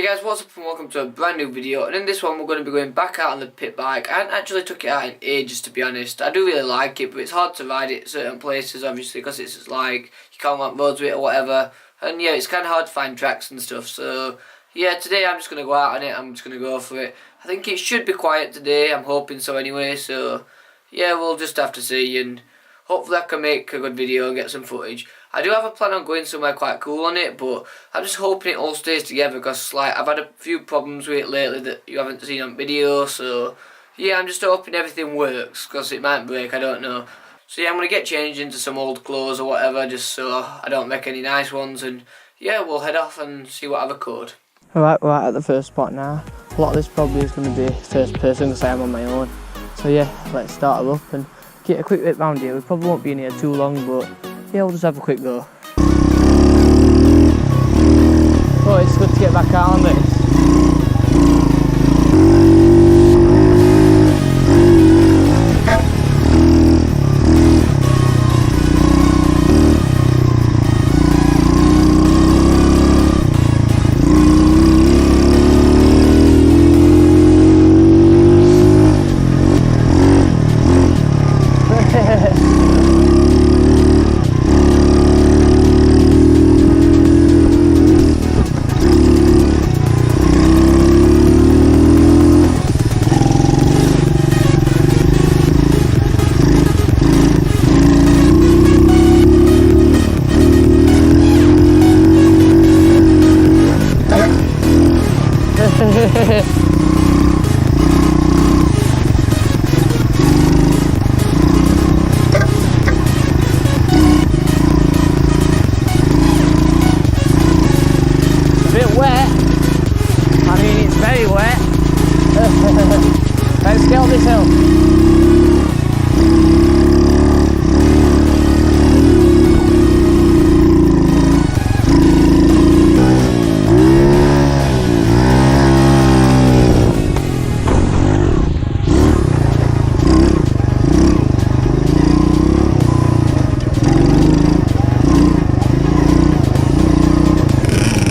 Guys, what's up and welcome to a brand new video, and in this one we're going to be going back out on the pit bike. I hadn't actually took it out in ages, to be honest. I do really like it, but it's hard to ride it at certain places obviously because it's just like you can't want roads with it or whatever, and yeah, it's kind of hard to find tracks and stuff. So yeah, today I'm just going to go out on it. I'm just going to go for it. I think it should be quiet today, I'm hoping so anyway, so yeah, we'll just have to see, and hopefully I can make a good video and get some footage. I do have a plan on going somewhere quite cool on it, but I'm just hoping it all stays together because like I've had a few problems with it lately that you haven't seen on video, so yeah, I'm just hoping everything works because it might break, I don't know. So yeah, I'm going to get changed into some old clothes or whatever just so I don't make any nice ones, and yeah, we'll head off and see what I record. Alright, we're at the first spot now. A lot of this probably is going to be first person because I am on my own. So yeah, let's start her up and get a quick bit round here. We probably won't be in here too long, but yeah, we'll just have a quick go. Oh, it's good to get back out on this. Let's get on this hill.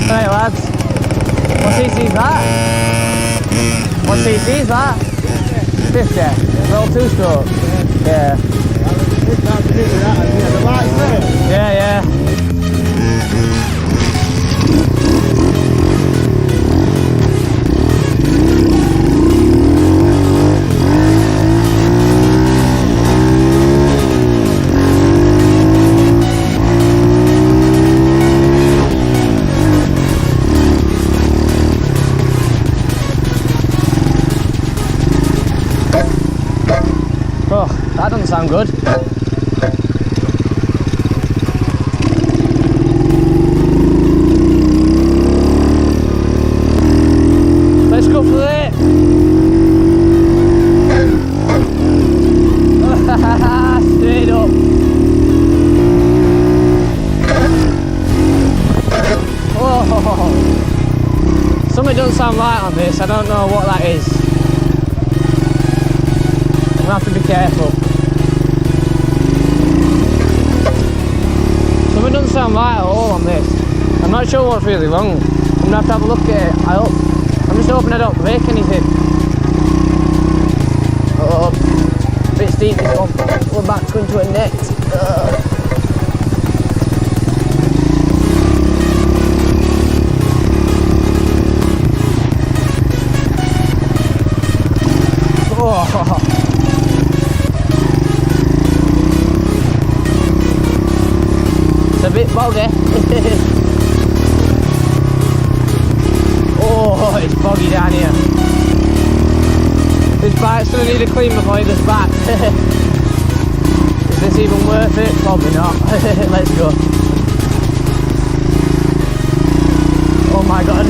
Right lads, what CC is that? What CC is that? 50? It's all two-stroke? Yeah. Yeah, yeah. Oh, that doesn't sound good. Let's go for it. Straight up. Oh, something doesn't sound right on this. I don't know what that is. I have to be careful. Something doesn't sound right at all on this. I'm not sure what's really wrong. I'm going to have a look at it. I'm just hoping I don't break anything. Oh, a bit steep this one. We're back into a net. Oh. A bit boggy. Oh, it's boggy down here. This bike's going to need a clean before it goes back. Is this even worth it? Probably not. Let's go. Oh my god.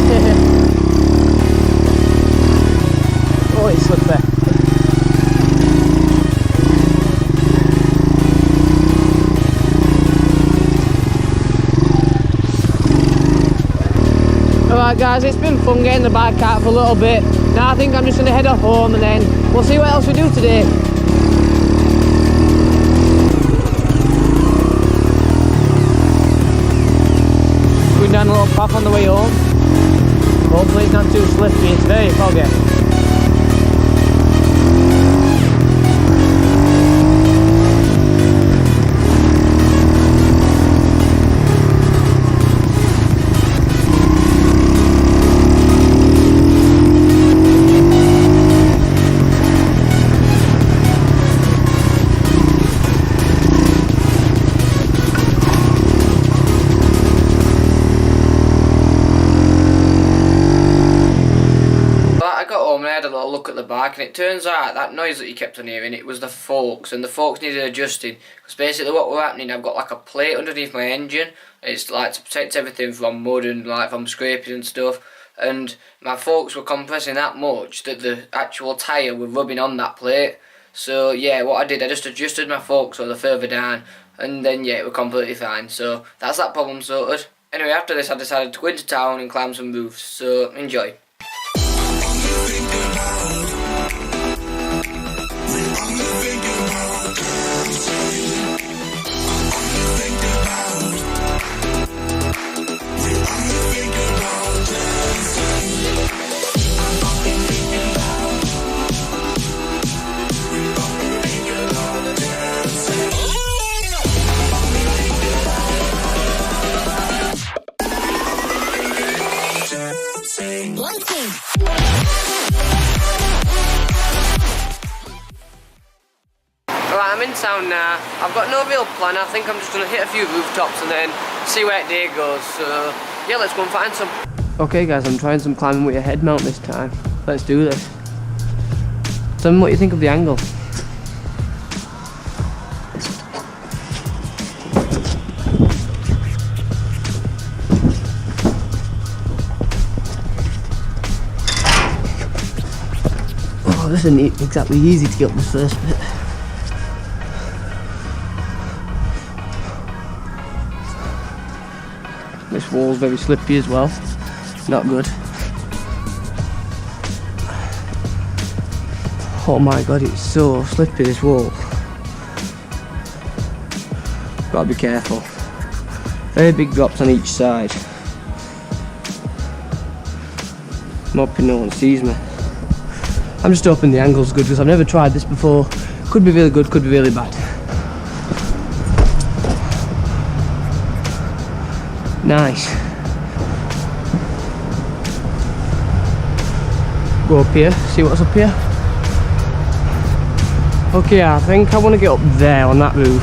Oh, it's slippery. Alright guys, it's been fun getting the bike out for a little bit. Now I think I'm just going to head off home and then we'll see what else we do today. Going down a little path on the way home. Hopefully Hopefully it's not too slippy, it's very foggy. Look at the bike, and it turns out that noise that you kept on hearing, it was the forks, and the forks needed adjusting, because basically what was happening, I've got like a plate underneath my engine. It's like to protect everything from mud and like from scraping and stuff, and my forks were compressing that much that the actual tyre were rubbing on that plate. So yeah, what I did, I just adjusted my forks so they're further down, and then yeah, it was completely fine. So that's that problem sorted. Anyway, after this I decided to go into town and climb some roofs, so enjoy. Right, I'm in town now. I've got no real plan. I think I'm just going to hit a few rooftops and then see where the day goes. So yeah, let's go and find some. Okay guys, I'm trying some climbing with a head mount this time. Let's do this. Tell me what you think of the angle. Oh, this isn't exactly easy to get up this first bit. This wall's very slippy as well. Not good. Oh my god, it's so slippy, this wall. Gotta be careful. Very big drops on each side. I'm hoping no one sees me. I'm just hoping the angle's good because I've never tried this before. Could be really good, could be really bad. Nice. Go up here, see what's up here. Okay, I think I want to get up there on that roof.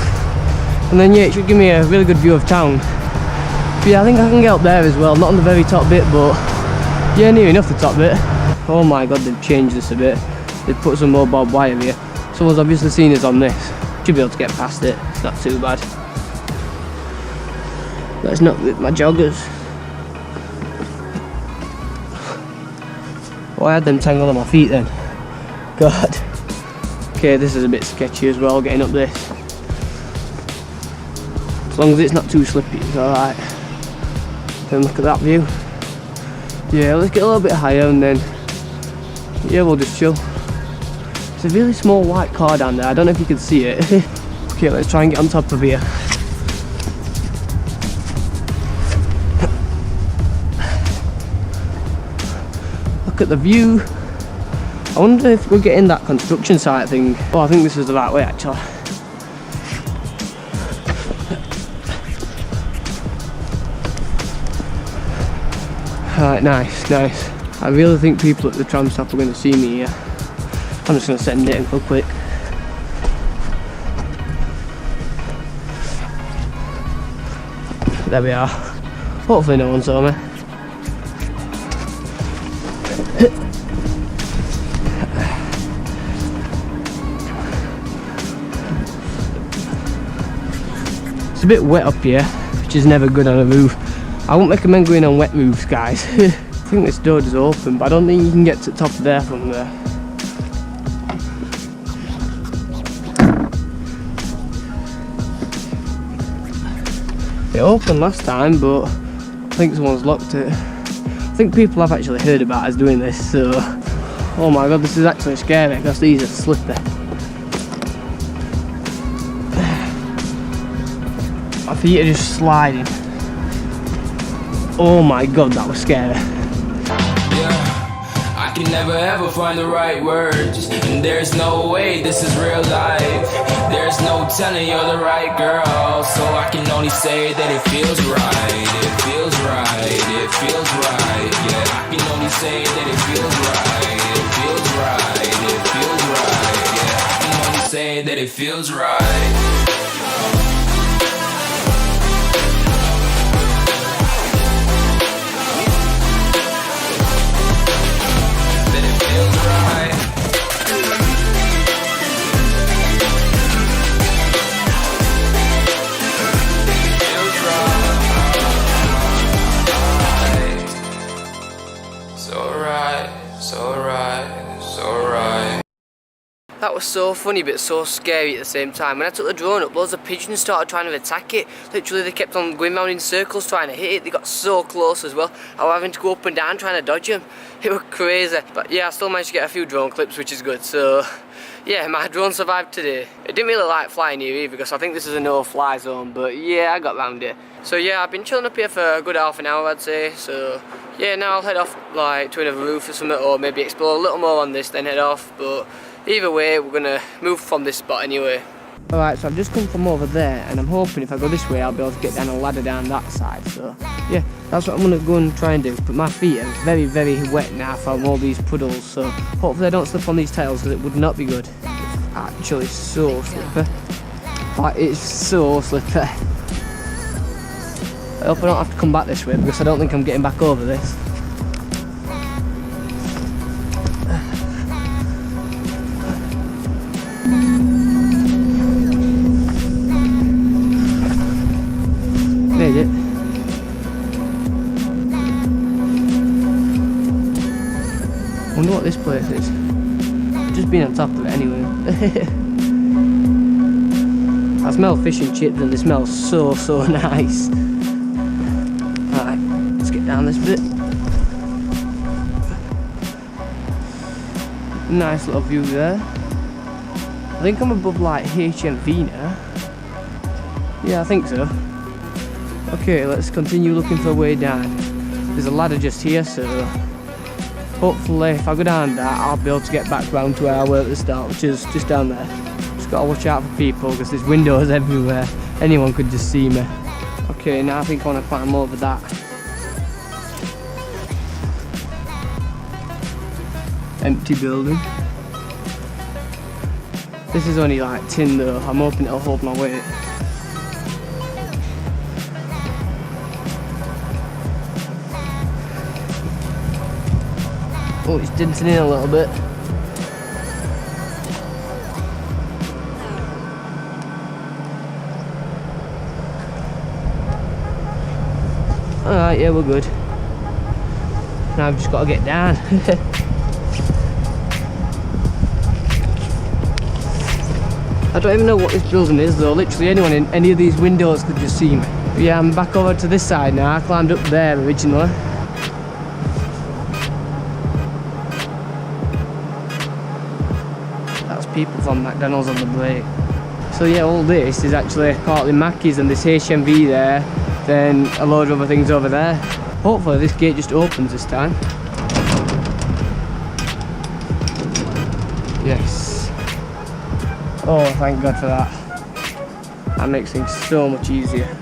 And then yeah, it should give me a really good view of town. But yeah, I think I can get up there as well. Not on the very top bit, but yeah, near enough the top bit. Oh my god, they've changed this a bit. They've put some more barbed wire here. Someone's obviously seen us on this. Should be able to get past it, it's not too bad. Let's not rip my joggers. Oh, I had them tangled on my feet then. God. Okay, this is a bit sketchy as well, getting up this. As long as it's not too slippy, it's alright. Then look at that view. Yeah, let's get a little bit higher and then yeah, we'll just chill. It's a really small white car down there, I don't know if you can see it. Okay, let's try and get on top of here. Look at the view. I wonder if we're getting that construction site thing. Oh, I think this is the right way actually. Alright, nice, nice. I really think people at the tram stop are going to see me here. I'm just going to send it and go quick. There we are. Hopefully no one saw me. It's a bit wet up here, which is never good on a roof. I wouldn't recommend going on wet roofs, guys. I think this door is open, but I don't think you can get to the top of there from there. It opened last time, but I think someone's locked it. I think people have actually heard about us doing this, so... Oh my god, this is actually scary because these are slippery. My feet are just sliding. Oh my god, that was scary. Yeah, I can never ever find the right words, and there's no way this is real life. There's no telling you're the right girl, so I can only say that it feels right. It feels right, it feels right. Yeah, I can only say that it feels right. It feels right, it feels right. Yeah, I can only say that it feels right. That was so funny but so scary at the same time. When I took the drone up, loads of pigeons started trying to attack it. Literally they kept on going round in circles trying to hit it. They got so close as well. I was having to go up and down trying to dodge them. It was crazy. But yeah, I still managed to get a few drone clips, which is good. So yeah, my drone survived today. It didn't really like flying here either because I think this is a no-fly zone, but yeah, I got round it. So yeah, I've been chilling up here for a good half an hour, I'd say. So yeah, now I'll head off like to another roof or something, or maybe explore a little more on this, then head off. But either way, we're gonna move from this spot anyway. Alright, so I've just come from over there, and I'm hoping if I go this way I'll be able to get down a ladder down that side. So yeah, that's what I'm gonna go and try and do. But my feet are very, very wet now from all these puddles, so hopefully I don't slip on these tiles because it would not be good. It's actually so slippery. Like, it's so slippery. I hope I don't have to come back this way because I don't think I'm getting back over this. Made it. Wonder what this place is. Just been on top of it anyway. I smell fish and chips and they smell so nice. Alright, let's get down this bit. Nice little view there. I think I'm above like HMV now. Yeah, I think so. Okay, let's continue looking for a way down. There's a ladder just here, so hopefully if I go down that, I'll be able to get back round to where I were at the start, which is just down there. Just gotta watch out for people because there's windows everywhere. Anyone could just see me. Okay, now I think I want to climb over that. Empty building. This is only like tin though. I'm hoping it'll hold my weight. Oh, it's denting in a little bit. Alright, yeah, we're good. Now I've just got to get down. I don't even know what this building is though. Literally anyone in any of these windows could just see me. But yeah, I'm back over to this side now. I climbed up there originally. People from McDonald's on the break. So yeah, all this is actually partly Mackey's and this HMV there, then a load of other things over there. Hopefully this gate just opens this time. Yes. Oh, thank God for that. That makes things so much easier.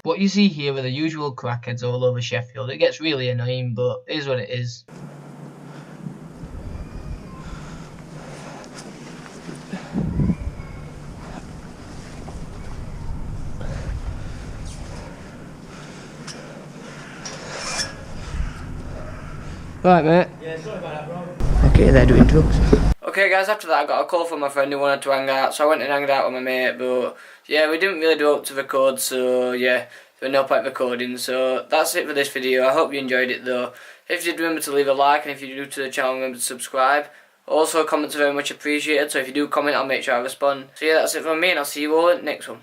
What you see here are the usual crackheads all over Sheffield. It gets really annoying, but it is what it is. Right, mate. Yeah, sorry about that, bro. Okay, they're doing drugs. Okay guys, after that I got a call from my friend who wanted to hang out, so I went and hanged out with my mate, but yeah, we didn't really do up to record, so yeah, there was no point recording. So that's it for this video. I hope you enjoyed it though. If you did, remember to leave a like, and if you're new to the channel, remember to subscribe. Also, comments are very much appreciated, so if you do comment, I'll make sure I respond. So yeah, that's it from me, and I'll see you all in the next one.